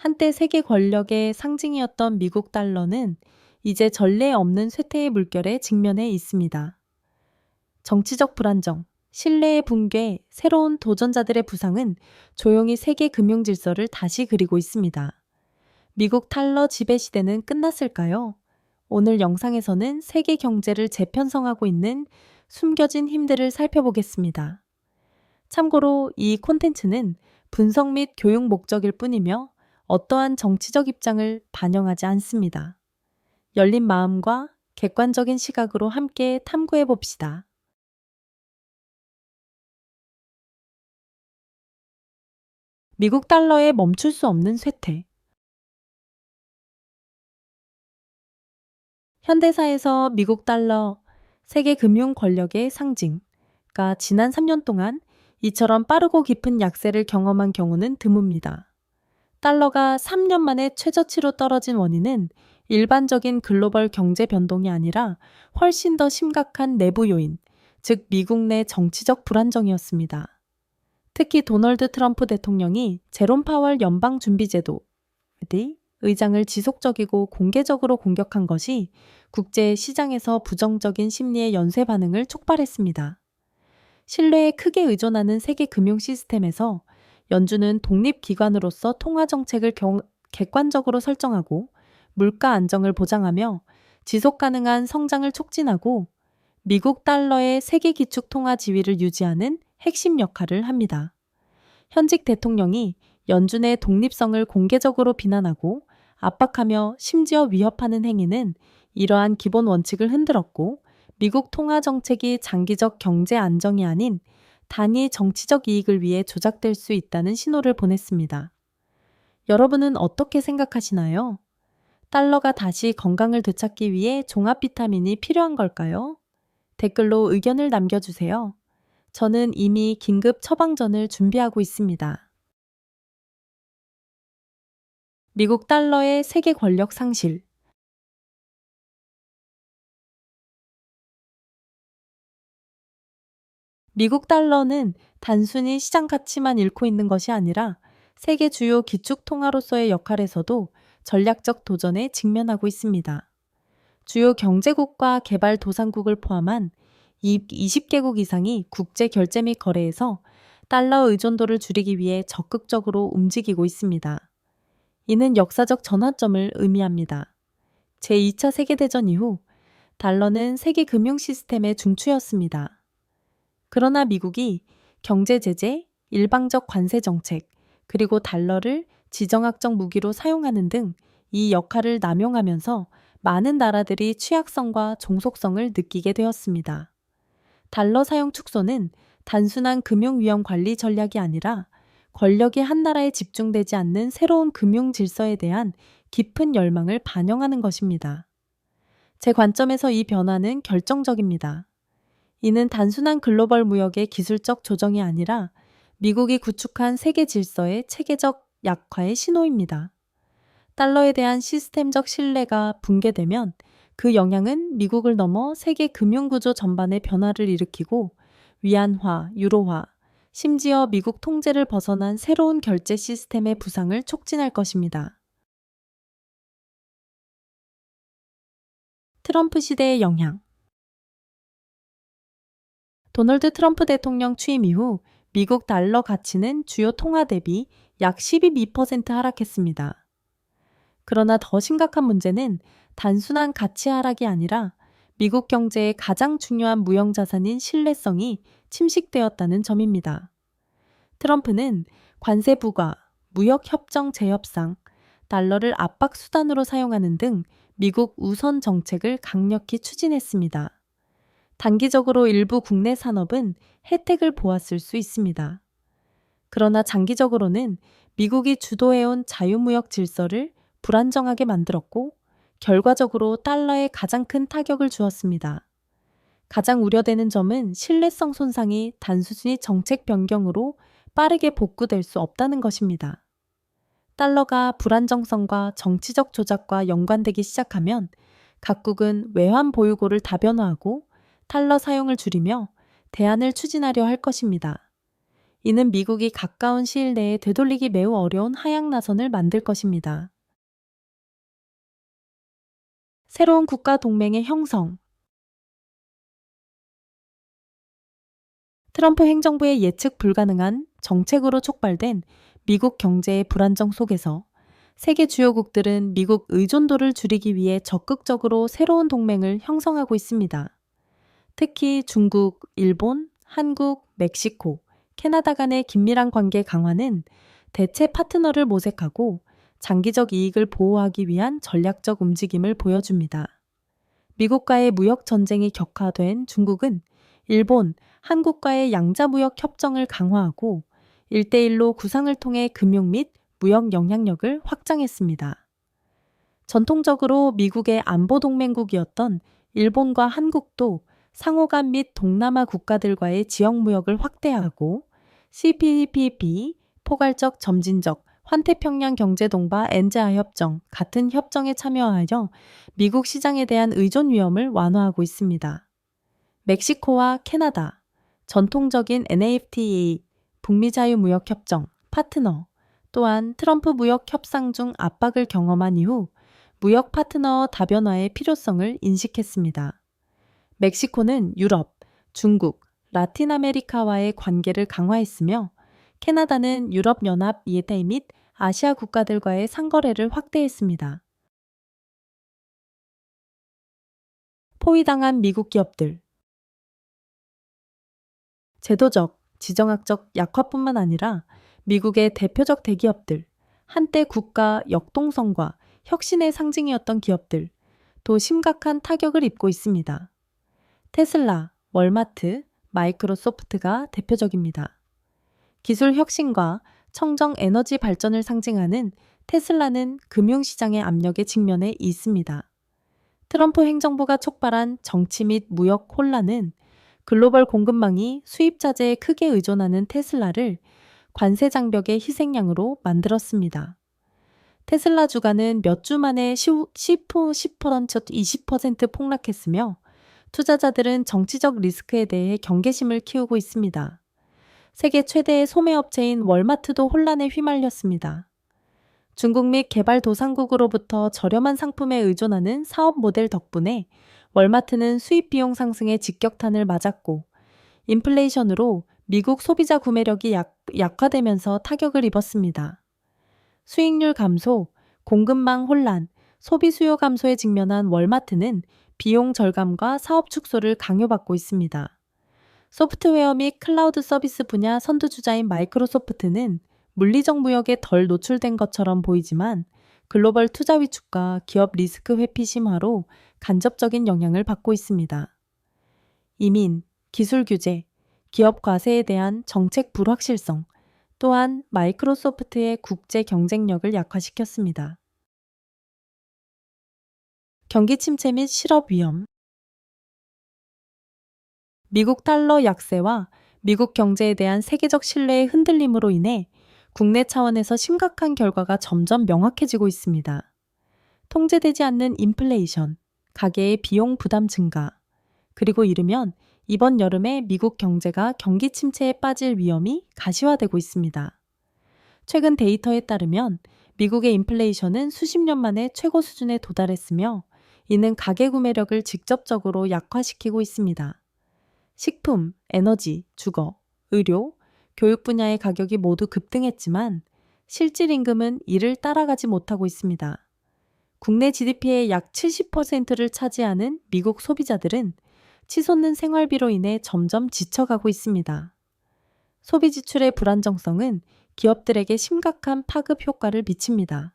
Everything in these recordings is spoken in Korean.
한때 세계 권력의 상징이었던 미국 달러는 이제 전례 없는 쇠퇴의 물결에 직면해 있습니다. 정치적 불안정, 신뢰의 붕괴, 새로운 도전자들의 부상은 조용히 세계 금융 질서를 다시 그리고 있습니다. 미국 달러 지배 시대는 끝났을까요? 오늘 영상에서는 세계 경제를 재편성하고 있는 숨겨진 힘들을 살펴보겠습니다. 참고로 이 콘텐츠는 분석 및 교육 목적일 뿐이며 어떠한 정치적 입장을 반영하지 않습니다. 열린 마음과 객관적인 시각으로 함께 탐구해 봅시다. 미국 달러의 멈출 수 없는 쇠퇴. 현대사에서 미국 달러, 세계 금융 권력의 상징가 지난 3년 동안 이처럼 빠르고 깊은 약세를 경험한 경우는 드뭅니다. 달러가 3년 만에 최저치로 떨어진 원인은 일반적인 글로벌 경제 변동이 아니라 훨씬 더 심각한 내부 요인, 즉 미국 내 정치적 불안정이었습니다. 특히 도널드 트럼프 대통령이 제롬 파월 연방준비제도 의장을 지속적이고 공개적으로 공격한 것이 국제 시장에서 부정적인 심리의 연쇄 반응을 촉발했습니다. 신뢰에 크게 의존하는 세계 금융 시스템에서 연준은 독립기관으로서 통화정책을 객관적으로 설정하고 물가 안정을 보장하며 지속 가능한 성장을 촉진하고 미국 달러의 세계 기축 통화 지위를 유지하는 핵심 역할을 합니다. 현직 대통령이 연준의 독립성을 공개적으로 비난하고 압박하며 심지어 위협하는 행위는 이러한 기본 원칙을 흔들었고 미국 통화 정책이 장기적 경제 안정이 아닌 단위 정치적 이익을 위해 조작될 수 있다는 신호를 보냈습니다. 여러분은 어떻게 생각하시나요? 달러가 다시 건강을 되찾기 위해 종합 비타민이 필요한 걸까요? 댓글로 의견을 남겨주세요. 저는 이미 긴급 처방전을 준비하고 있습니다. 미국 달러의 세계 권력 상실. 미국 달러는 단순히 시장 가치만 잃고 있는 것이 아니라 세계 주요 기축 통화로서의 역할에서도 전략적 도전에 직면하고 있습니다. 주요 경제국과 개발도상국을 포함한 20개국 이상이 국제 결제 및 거래에서 달러 의존도를 줄이기 위해 적극적으로 움직이고 있습니다. 이는 역사적 전환점을 의미합니다. 제2차 세계대전 이후 달러는 세계 금융 시스템의 중추였습니다. 그러나 미국이 경제 제재, 일방적 관세 정책, 그리고 달러를 지정학적 무기로 사용하는 등 이 역할을 남용하면서 많은 나라들이 취약성과 종속성을 느끼게 되었습니다. 달러 사용 축소는 단순한 금융위험 관리 전략이 아니라 권력이 한 나라에 집중되지 않는 새로운 금융 질서에 대한 깊은 열망을 반영하는 것입니다. 제 관점에서 이 변화는 결정적입니다. 이는 단순한 글로벌 무역의 기술적 조정이 아니라 미국이 구축한 세계 질서의 체계적 약화의 신호입니다. 달러에 대한 시스템적 신뢰가 붕괴되면 그 영향은 미국을 넘어 세계 금융구조 전반의 변화를 일으키고 위안화, 유로화, 심지어 미국 통제를 벗어난 새로운 결제 시스템의 부상을 촉진할 것입니다. 트럼프 시대의 영향. 도널드 트럼프 대통령 취임 이후 미국 달러 가치는 주요 통화 대비 약 12% 하락했습니다. 그러나 더 심각한 문제는 단순한 가치 하락이 아니라 미국 경제의 가장 중요한 무형 자산인 신뢰성이 침식되었다는 점입니다. 트럼프는 관세 부과, 무역 협정 재협상, 달러를 압박 수단으로 사용하는 등 미국 우선 정책을 강력히 추진했습니다. 단기적으로 일부 국내 산업은 혜택을 보았을 수 있습니다. 그러나 장기적으로는 미국이 주도해온 자유무역 질서를 불안정하게 만들었고 결과적으로 달러에 가장 큰 타격을 주었습니다. 가장 우려되는 점은 신뢰성 손상이 단순히 정책 변경으로 빠르게 복구될 수 없다는 것입니다. 달러가 불안정성과 정치적 조작과 연관되기 시작하면 각국은 외환 보유고를 다변화하고 달러 사용을 줄이며 대안을 추진하려 할 것입니다. 이는 미국이 가까운 시일 내에 되돌리기 매우 어려운 하향 나선을 만들 것입니다. 새로운 국가 동맹의 형성. 트럼프 행정부의 예측 불가능한 정책으로 촉발된 미국 경제의 불안정 속에서 세계 주요국들은 미국 의존도를 줄이기 위해 적극적으로 새로운 동맹을 형성하고 있습니다. 특히 중국, 일본, 한국, 멕시코, 캐나다 간의 긴밀한 관계 강화는 대체 파트너를 모색하고 장기적 이익을 보호하기 위한 전략적 움직임을 보여줍니다. 미국과의 무역 전쟁이 격화된 중국은 일본, 한국과의 양자무역 협정을 강화하고 1대1로 구상을 통해 금융 및 무역 영향력을 확장했습니다. 전통적으로 미국의 안보 동맹국이었던 일본과 한국도 상호간 및 동남아 국가들과의 지역 무역을 확대하고 CPTPP, 포괄적 점진적 환태평양 경제동바 엔자 협정 같은 협정에 참여하여 미국 시장에 대한 의존 위험을 완화하고 있습니다. 멕시코와 캐나다, 전통적인 NAFTA, 북미 자유무역협정, 파트너, 또한 트럼프 무역 협상 중 압박을 경험한 이후 무역 파트너 다변화의 필요성을 인식했습니다. 멕시코는 유럽, 중국, 라틴 아메리카와의 관계를 강화했으며 캐나다는 유럽연합 예대 및 아시아 국가들과의 상거래를 확대했습니다. 포위당한 미국 기업들. 제도적, 지정학적 약화뿐만 아니라 미국의 대표적 대기업들, 한때 국가 역동성과 혁신의 상징이었던 기업들, 또 심각한 타격을 입고 있습니다. 테슬라, 월마트, 마이크로소프트가 대표적입니다. 기술 혁신과 청정 에너지 발전을 상징하는 테슬라는 금융시장의 압력에 직면해 있습니다. 트럼프 행정부가 촉발한 정치 및 무역 혼란은 글로벌 공급망이 수입 자재에 크게 의존하는 테슬라를 관세 장벽의 희생양으로 만들었습니다. 테슬라 주가는 몇 주 만에 20% 폭락했으며 투자자들은 정치적 리스크에 대해 경계심을 키우고 있습니다. 세계 최대의 소매업체인 월마트도 혼란에 휘말렸습니다. 중국 및 개발도상국으로부터 저렴한 상품에 의존하는 사업 모델 덕분에 월마트는 수입 비용 상승의 직격탄을 맞았고 인플레이션으로 미국 소비자 구매력이 약화되면서 타격을 입었습니다. 수익률 감소, 공급망 혼란, 소비 수요 감소에 직면한 월마트는 비용 절감과 사업 축소를 강요받고 있습니다. 소프트웨어 및 클라우드 서비스 분야 선두주자인 마이크로소프트는 물리적 무역에 덜 노출된 것처럼 보이지만 글로벌 투자 위축과 기업 리스크 회피 심화로 간접적인 영향을 받고 있습니다. 이민, 기술 규제, 기업 과세에 대한 정책 불확실성, 또한 마이크로소프트의 국제 경쟁력을 약화시켰습니다. 경기 침체 및 실업 위험. 미국 달러 약세와 미국 경제에 대한 세계적 신뢰의 흔들림으로 인해 국내 차원에서 심각한 결과가 점점 명확해지고 있습니다. 통제되지 않는 인플레이션, 가계의 비용 부담 증가, 그리고 이르면 이번 여름에 미국 경제가 경기 침체에 빠질 위험이 가시화되고 있습니다. 최근 데이터에 따르면 미국의 인플레이션은 수십 년 만에 최고 수준에 도달했으며 이는 가계 구매력을 직접적으로 약화시키고 있습니다. 식품, 에너지, 주거, 의료, 교육 분야의 가격이 모두 급등했지만 실질 임금은 이를 따라가지 못하고 있습니다. 국내 GDP의 약 70%를 차지하는 미국 소비자들은 치솟는 생활비로 인해 점점 지쳐가고 있습니다. 소비 지출의 불안정성은 기업들에게 심각한 파급 효과를 미칩니다.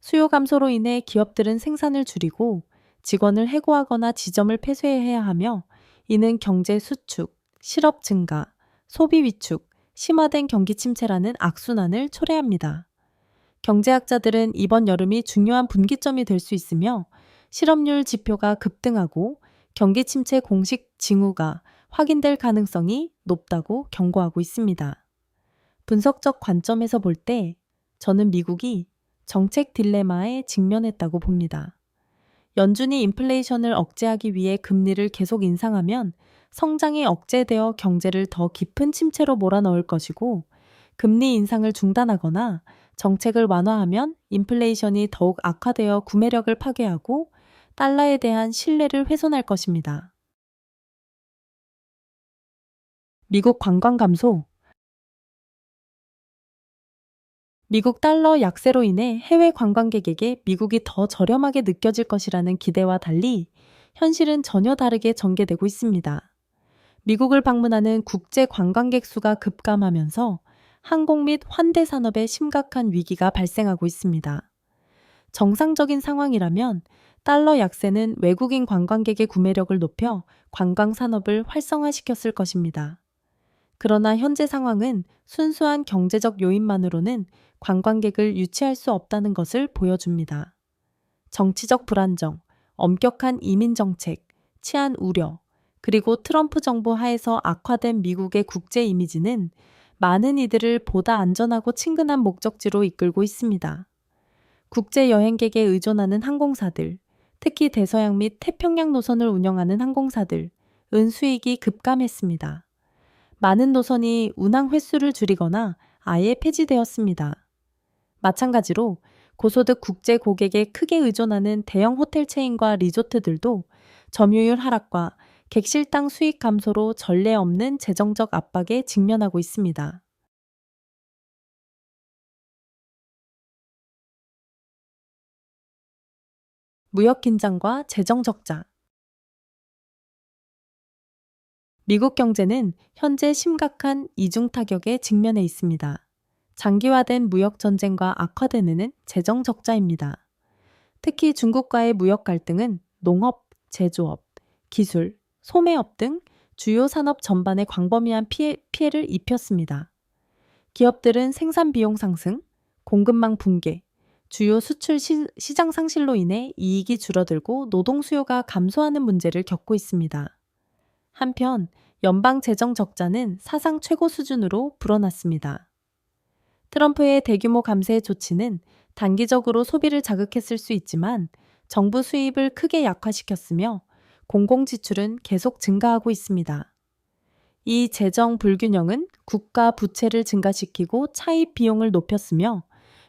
수요 감소로 인해 기업들은 생산을 줄이고 직원을 해고하거나 지점을 폐쇄해야 하며 이는 경제 수축, 실업 증가, 소비 위축, 심화된 경기 침체라는 악순환을 초래합니다. 경제학자들은 이번 여름이 중요한 분기점이 될 수 있으며 실업률 지표가 급등하고 경기 침체 공식 징후가 확인될 가능성이 높다고 경고하고 있습니다. 분석적 관점에서 볼 때 저는 미국이 정책 딜레마에 직면했다고 봅니다. 연준이 인플레이션을 억제하기 위해 금리를 계속 인상하면 성장이 억제되어 경제를 더 깊은 침체로 몰아넣을 것이고, 금리 인상을 중단하거나 정책을 완화하면 인플레이션이 더욱 악화되어 구매력을 파괴하고 달러에 대한 신뢰를 훼손할 것입니다. 미국 관광 감소. 미국 달러 약세로 인해 해외 관광객에게 미국이 더 저렴하게 느껴질 것이라는 기대와 달리 현실은 전혀 다르게 전개되고 있습니다. 미국을 방문하는 국제 관광객 수가 급감하면서 항공 및 환대 산업에 심각한 위기가 발생하고 있습니다. 정상적인 상황이라면 달러 약세는 외국인 관광객의 구매력을 높여 관광 산업을 활성화시켰을 것입니다. 그러나 현재 상황은 순수한 경제적 요인만으로는 관광객을 유치할 수 없다는 것을 보여줍니다. 정치적 불안정, 엄격한 이민 정책, 치안 우려, 그리고 트럼프 정부 하에서 악화된 미국의 국제 이미지는 많은 이들을 보다 안전하고 친근한 목적지로 이끌고 있습니다. 국제 여행객에 의존하는 항공사들, 특히 대서양 및 태평양 노선을 운영하는 항공사들은 수익이 급감했습니다. 많은 노선이 운항 횟수를 줄이거나 아예 폐지되었습니다. 마찬가지로 고소득 국제 고객에 크게 의존하는 대형 호텔 체인과 리조트들도 점유율 하락과 객실당 수익 감소로 전례 없는 재정적 압박에 직면하고 있습니다. 무역 긴장과 재정 적자. 미국 경제는 현재 심각한 이중 타격에 직면해 있습니다. 장기화된 무역 전쟁과 악화되는 재정 적자입니다. 특히 중국과의 무역 갈등은 농업, 제조업, 기술, 소매업 등 주요 산업 전반에 광범위한 피해를 입혔습니다. 기업들은 생산 비용 상승, 공급망 붕괴, 주요 수출 시장 상실로 인해 이익이 줄어들고 노동 수요가 감소하는 문제를 겪고 있습니다. 한편 연방 재정 적자는 사상 최고 수준으로 불어났습니다. 트럼프의 대규모 감세 조치는 단기적으로 소비를 자극했을 수 있지만 정부 수입을 크게 약화시켰으며 공공지출은 계속 증가하고 있습니다. 이 재정 불균형은 국가 부채를 증가시키고 차입 비용을 높였으며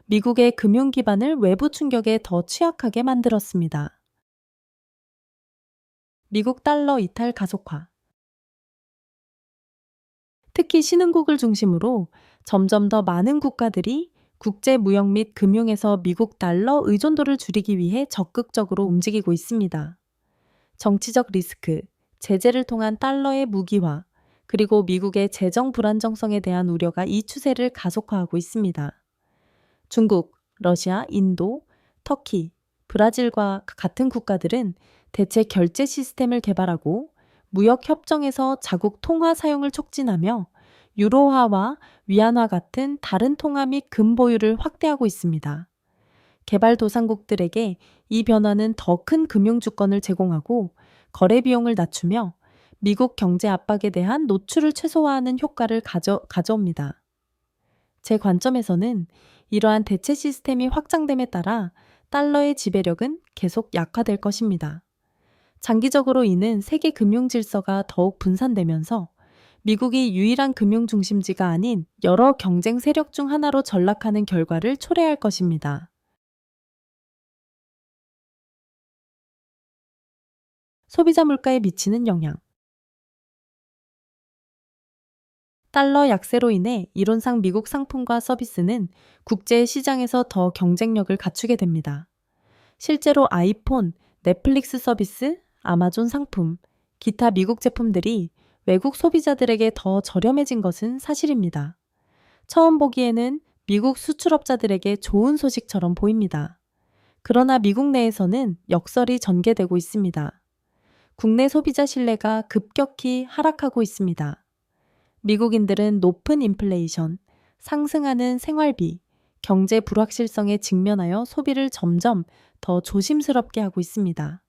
미국의 금융 기반을 외부 충격에 더 취약하게 만들었습니다. 미국 달러 이탈 가속화. 특히 신흥국을 중심으로 점점 더 많은 국가들이 국제 무역 및 금융에서 미국 달러 의존도를 줄이기 위해 적극적으로 움직이고 있습니다. 정치적 리스크, 제재를 통한 달러의 무기화, 그리고 미국의 재정 불안정성에 대한 우려가 이 추세를 가속화하고 있습니다. 중국, 러시아, 인도, 터키, 브라질과 같은 국가들은 대체 결제 시스템을 개발하고 무역 협정에서 자국 통화 사용을 촉진하며 유로화와 위안화 같은 다른 통화 및 금 보유를 확대하고 있습니다. 개발도상국들에게 이 변화는 더 큰 금융 주권을 제공하고 거래 비용을 낮추며 미국 경제 압박에 대한 노출을 최소화하는 효과를 가져옵니다. 제 관점에서는 이러한 대체 시스템이 확장됨에 따라 달러의 지배력은 계속 약화될 것입니다. 장기적으로 이는 세계 금융 질서가 더욱 분산되면서 미국이 유일한 금융 중심지가 아닌 여러 경쟁 세력 중 하나로 전락하는 결과를 초래할 것입니다. 소비자 물가에 미치는 영향. 달러 약세로 인해 이론상 미국 상품과 서비스는 국제 시장에서 더 경쟁력을 갖추게 됩니다. 실제로 아이폰, 넷플릭스 서비스, 아마존 상품, 기타 미국 제품들이 외국 소비자들에게 더 저렴해진 것은 사실입니다. 처음 보기에는 미국 수출업자들에게 좋은 소식처럼 보입니다. 그러나 미국 내에서는 역설이 전개되고 있습니다. 국내 소비자 신뢰가 급격히 하락하고 있습니다. 미국인들은 높은 인플레이션, 상승하는 생활비, 경제 불확실성에 직면하여 소비를 점점 더 조심스럽게 하고 있습니다.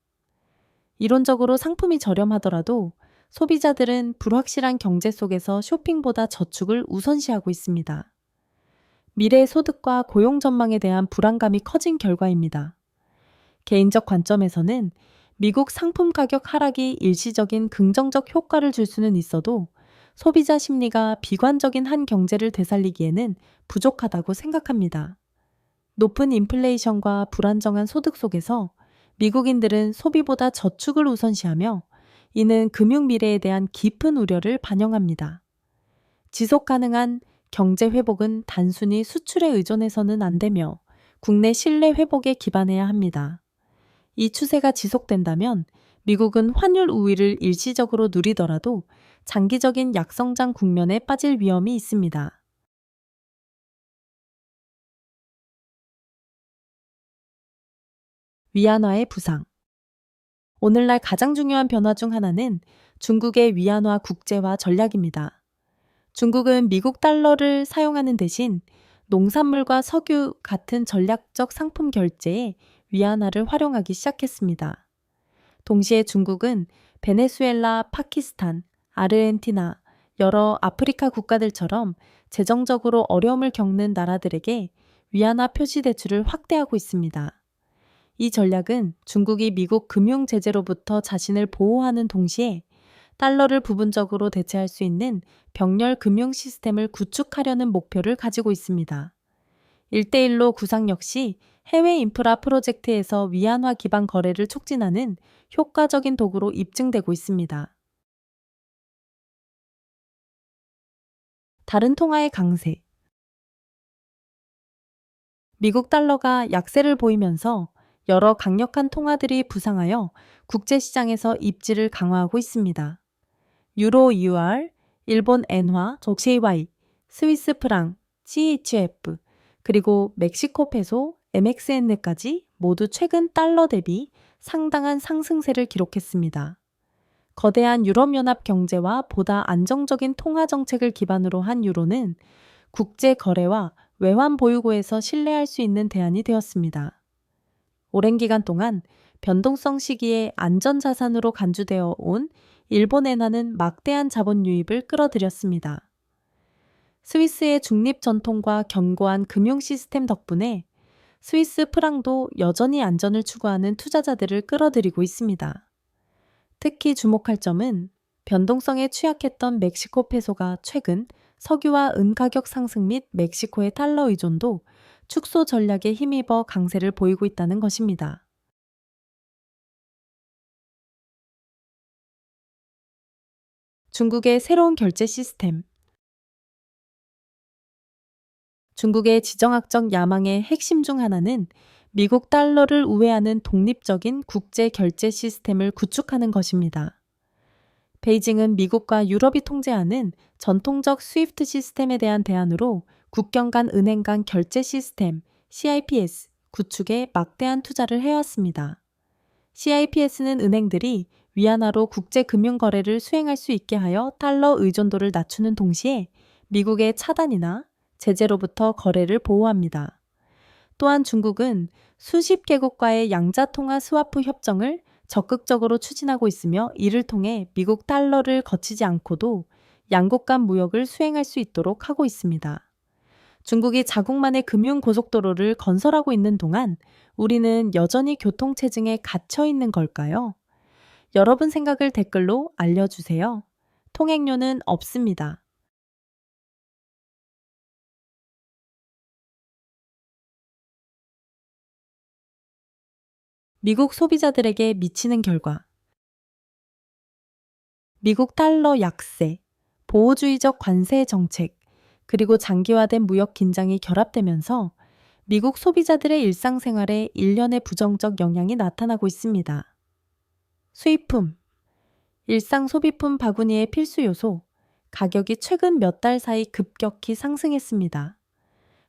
이론적으로 상품이 저렴하더라도 소비자들은 불확실한 경제 속에서 쇼핑보다 저축을 우선시하고 있습니다. 미래 소득과 고용 전망에 대한 불안감이 커진 결과입니다. 개인적 관점에서는 미국 상품 가격 하락이 일시적인 긍정적 효과를 줄 수는 있어도 소비자 심리가 비관적인 한 경제를 되살리기에는 부족하다고 생각합니다. 높은 인플레이션과 불안정한 소득 속에서 미국인들은 소비보다 저축을 우선시하며 이는 금융 미래에 대한 깊은 우려를 반영합니다. 지속 가능한 경제 회복은 단순히 수출에 의존해서는 안 되며 국내 신뢰 회복에 기반해야 합니다. 이 추세가 지속된다면 미국은 환율 우위를 일시적으로 누리더라도 장기적인 약성장 국면에 빠질 위험이 있습니다. 위안화의 부상. 오늘날 가장 중요한 변화 중 하나는 중국의 위안화 국제화 전략입니다. 중국은 미국 달러를 사용하는 대신 농산물과 석유 같은 전략적 상품 결제에 위안화를 활용하기 시작했습니다. 동시에 중국은 베네수엘라, 파키스탄, 아르헨티나, 여러 아프리카 국가들처럼 재정적으로 어려움을 겪는 나라들에게 위안화 표시 대출을 확대하고 있습니다. 이 전략은 중국이 미국 금융 제재로부터 자신을 보호하는 동시에 달러를 부분적으로 대체할 수 있는 병렬 금융 시스템을 구축하려는 목표를 가지고 있습니다. 1대1로 구상 역시 해외 인프라 프로젝트에서 위안화 기반 거래를 촉진하는 효과적인 도구로 입증되고 있습니다. 다른 통화의 강세. 미국 달러가 약세를 보이면서 여러 강력한 통화들이 부상하여 국제시장에서 입지를 강화하고 있습니다. 유로 UR, 일본 엔화, JY, 스위스 프랑, CHF, 그리고 멕시코 페소, MXN까지 모두 최근 달러 대비 상당한 상승세를 기록했습니다. 거대한 유럽연합 경제와 보다 안정적인 통화 정책을 기반으로 한 유로는 국제 거래와 외환 보유고에서 신뢰할 수 있는 대안이 되었습니다. 오랜 기간 동안 변동성 시기에 안전자산으로 간주되어 온 일본 엔화는 막대한 자본 유입을 끌어들였습니다. 스위스의 중립 전통과 견고한 금융 시스템 덕분에 스위스 프랑도 여전히 안전을 추구하는 투자자들을 끌어들이고 있습니다. 특히 주목할 점은 변동성에 취약했던 멕시코 페소가 최근 석유와 은 가격 상승 및 멕시코의 달러 의존도 축소 전략에 힘입어 강세를 보이고 있다는 것입니다. 중국의 새로운 결제 시스템. 중국의 지정학적 야망의 핵심 중 하나는 미국 달러를 우회하는 독립적인 국제 결제 시스템을 구축하는 것입니다. 베이징은 미국과 유럽이 통제하는 전통적 스위프트 시스템에 대한 대안으로 국경 간 은행 간 결제 시스템 CIPS 구축에 막대한 투자를 해왔습니다. CIPS는 은행들이 위안화로 국제 금융 거래를 수행할 수 있게 하여 달러 의존도를 낮추는 동시에 미국의 차단이나 제재로부터 거래를 보호합니다. 또한 중국은 수십 개국과의 양자통화 스와프 협정을 적극적으로 추진하고 있으며 이를 통해 미국 달러를 거치지 않고도 양국 간 무역을 수행할 수 있도록 하고 있습니다. 중국이 자국만의 금융 고속도로를 건설하고 있는 동안 우리는 여전히 교통체증에 갇혀 있는 걸까요? 여러분 생각을 댓글로 알려주세요. 통행료는 없습니다. 미국 소비자들에게 미치는 결과. 미국 달러 약세, 보호주의적 관세 정책, 그리고 장기화된 무역 긴장이 결합되면서 미국 소비자들의 일상생활에 일련의 부정적 영향이 나타나고 있습니다. 수입품, 일상 소비품 바구니의 필수 요소, 가격이 최근 몇 달 사이 급격히 상승했습니다.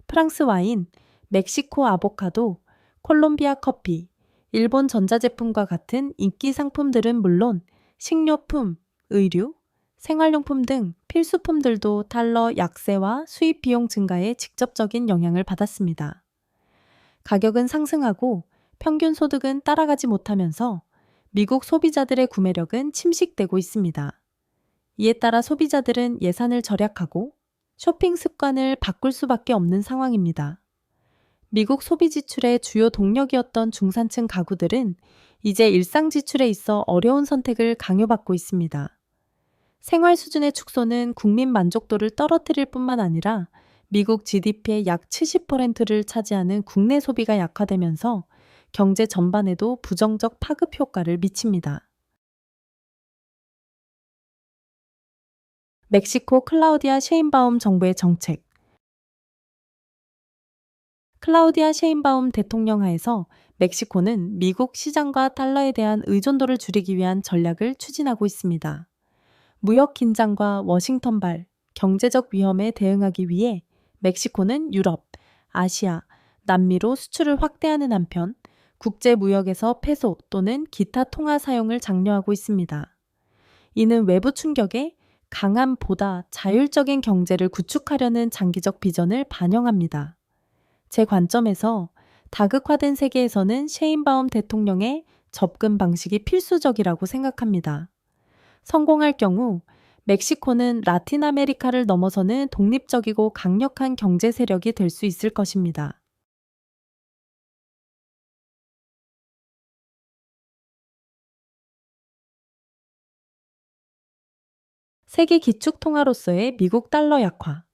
프랑스 와인, 멕시코 아보카도, 콜롬비아 커피, 일본 전자제품과 같은 인기 상품들은 물론 식료품, 의류, 생활용품 등 필수품들도 달러 약세와 수입 비용 증가에 직접적인 영향을 받았습니다. 가격은 상승하고 평균 소득은 따라가지 못하면서 미국 소비자들의 구매력은 침식되고 있습니다. 이에 따라 소비자들은 예산을 절약하고 쇼핑 습관을 바꿀 수밖에 없는 상황입니다. 미국 소비 지출의 주요 동력이었던 중산층 가구들은 이제 일상 지출에 있어 어려운 선택을 강요받고 있습니다. 생활 수준의 축소는 국민 만족도를 떨어뜨릴 뿐만 아니라 미국 GDP의 약 70%를 차지하는 국내 소비가 약화되면서 경제 전반에도 부정적 파급 효과를 미칩니다. 멕시코 클라우디아 셰인바움 정부의 정책. 클라우디아 셰인바움 대통령 하에서 멕시코는 미국 시장과 달러에 대한 의존도를 줄이기 위한 전략을 추진하고 있습니다. 무역 긴장과 워싱턴발 경제적 위험에 대응하기 위해 멕시코는 유럽, 아시아, 남미로 수출을 확대하는 한편 국제 무역에서 페소 또는 기타 통화 사용을 장려하고 있습니다. 이는 외부 충격에 강한 보다 자율적인 경제를 구축하려는 장기적 비전을 반영합니다. 제 관점에서 다극화된 세계에서는 셰인바움 대통령의 접근 방식이 필수적이라고 생각합니다. 성공할 경우 멕시코는 라틴 아메리카를 넘어서는 독립적이고 강력한 경제 세력이 될 수 있을 것입니다. 세계 기축 통화로서의 미국 달러 약화.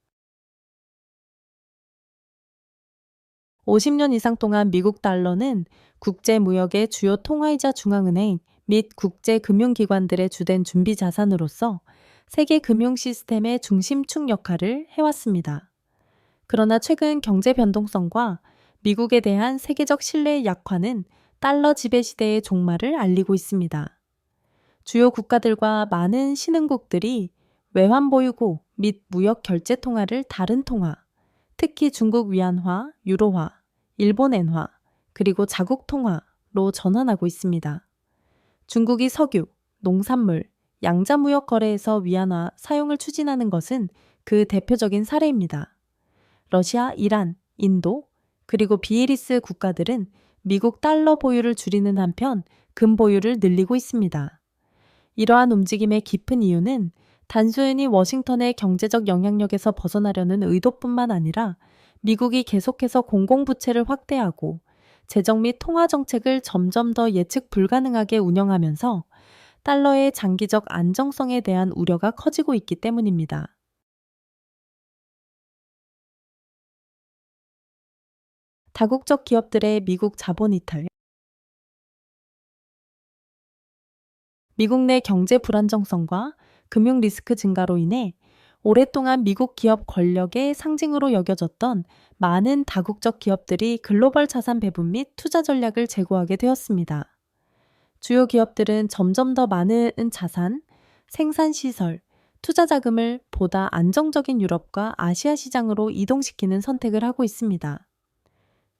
50년 이상 동안 미국 달러는 국제 무역의 주요 통화이자 중앙은행 및 국제 금융기관들의 주된 준비 자산으로서 세계 금융 시스템의 중심축 역할을 해왔습니다. 그러나 최근 경제 변동성과 미국에 대한 세계적 신뢰의 약화는 달러 지배 시대의 종말을 알리고 있습니다. 주요 국가들과 많은 신흥국들이 외환 보유고 및 무역 결제 통화를 다른 통화, 특히 중국 위안화, 유로화, 일본 엔화, 그리고 자국 통화로 전환하고 있습니다. 중국이 석유, 농산물, 양자 무역 거래에서 위안화 사용을 추진하는 것은 그 대표적인 사례입니다. 러시아, 이란, 인도, 그리고 비에리스 국가들은 미국 달러 보유를 줄이는 한편 금 보유를 늘리고 있습니다. 이러한 움직임의 깊은 이유는 단순히 워싱턴의 경제적 영향력에서 벗어나려는 의도뿐만 아니라 미국이 계속해서 공공부채를 확대하고 재정 및 통화 정책을 점점 더 예측 불가능하게 운영하면서 달러의 장기적 안정성에 대한 우려가 커지고 있기 때문입니다. 다국적 기업들의 미국 자본 이탈. 미국 내 경제 불안정성과 금융 리스크 증가로 인해 오랫동안 미국 기업 권력의 상징으로 여겨졌던 많은 다국적 기업들이 글로벌 자산 배분 및 투자 전략을 제고하게 되었습니다. 주요 기업들은 점점 더 많은 자산, 생산 시설, 투자 자금을 보다 안정적인 유럽과 아시아 시장으로 이동시키는 선택을 하고 있습니다.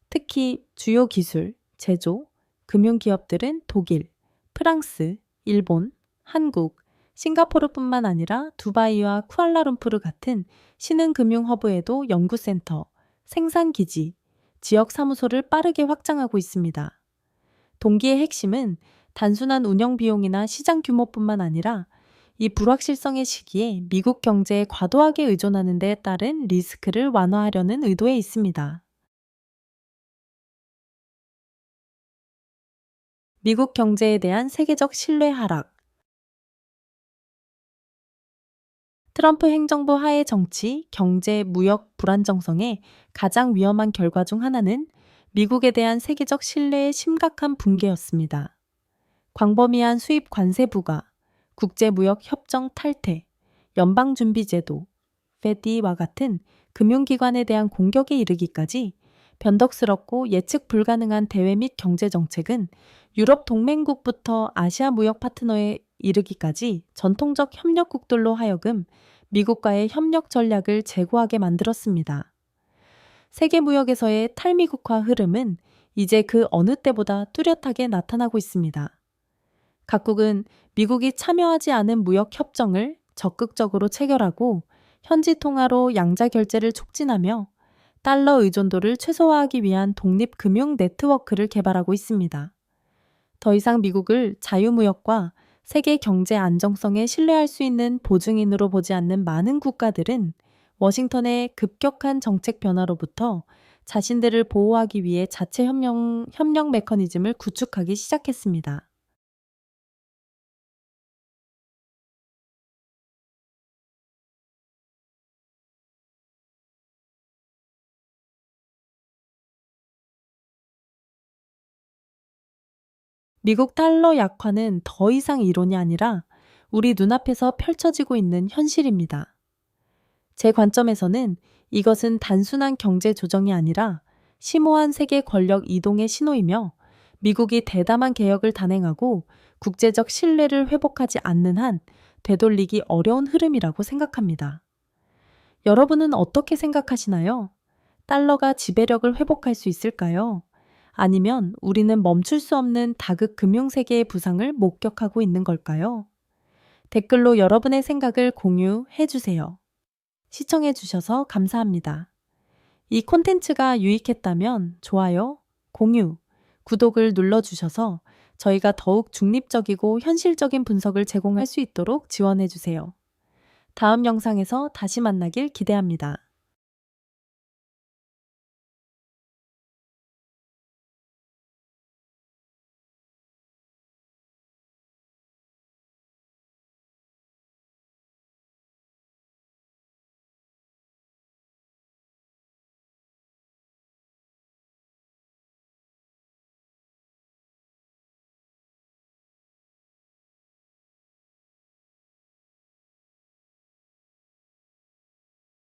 특히 주요 기술, 제조, 금융 기업들은 독일, 프랑스, 일본, 한국, 싱가포르뿐만 아니라 두바이와 쿠알라룸푸르 같은 신흥 금융 허브에도 연구센터, 생산기지, 지역 사무소를 빠르게 확장하고 있습니다. 동기의 핵심은 단순한 운영 비용이나 시장 규모뿐만 아니라 이 불확실성의 시기에 미국 경제에 과도하게 의존하는 데 따른 리스크를 완화하려는 의도에 있습니다. 미국 경제에 대한 세계적 신뢰 하락. 트럼프 행정부 하의 정치, 경제, 무역 불안정성의 가장 위험한 결과 중 하나는 미국에 대한 세계적 신뢰의 심각한 붕괴였습니다. 광범위한 수입 관세 부과, 국제무역 협정 탈퇴, 연방준비제도, 페디와 같은 금융기관에 대한 공격에 이르기까지 변덕스럽고 예측 불가능한 대외 및 경제 정책은 유럽 동맹국부터 아시아 무역 파트너에 이르기까지 전통적 협력국들로 하여금 미국과의 협력 전략을 제고하게 만들었습니다. 세계 무역에서의 탈미국화 흐름은 이제 그 어느 때보다 뚜렷하게 나타나고 있습니다. 각국은 미국이 참여하지 않은 무역 협정을 적극적으로 체결하고 현지 통화로 양자 결제를 촉진하며 달러 의존도를 최소화하기 위한 독립 금융 네트워크를 개발하고 있습니다. 더 이상 미국을 자유무역과 세계 경제 안정성에 신뢰할 수 있는 보증인으로 보지 않는 많은 국가들은 워싱턴의 급격한 정책 변화로부터 자신들을 보호하기 위해 자체 협력 메커니즘을 구축하기 시작했습니다. 미국 달러 약화는 더 이상 이론이 아니라 우리 눈앞에서 펼쳐지고 있는 현실입니다. 제 관점에서는 이것은 단순한 경제 조정이 아니라 심오한 세계 권력 이동의 신호이며 미국이 대담한 개혁을 단행하고 국제적 신뢰를 회복하지 않는 한 되돌리기 어려운 흐름이라고 생각합니다. 여러분은 어떻게 생각하시나요? 달러가 지배력을 회복할 수 있을까요? 아니면 우리는 멈출 수 없는 다극 금융세계의 부상을 목격하고 있는 걸까요? 댓글로 여러분의 생각을 공유해 주세요. 시청해 주셔서 감사합니다. 이 콘텐츠가 유익했다면 좋아요, 공유, 구독을 눌러주셔서 저희가 더욱 중립적이고 현실적인 분석을 제공할 수 있도록 지원해 주세요. 다음 영상에서 다시 만나길 기대합니다.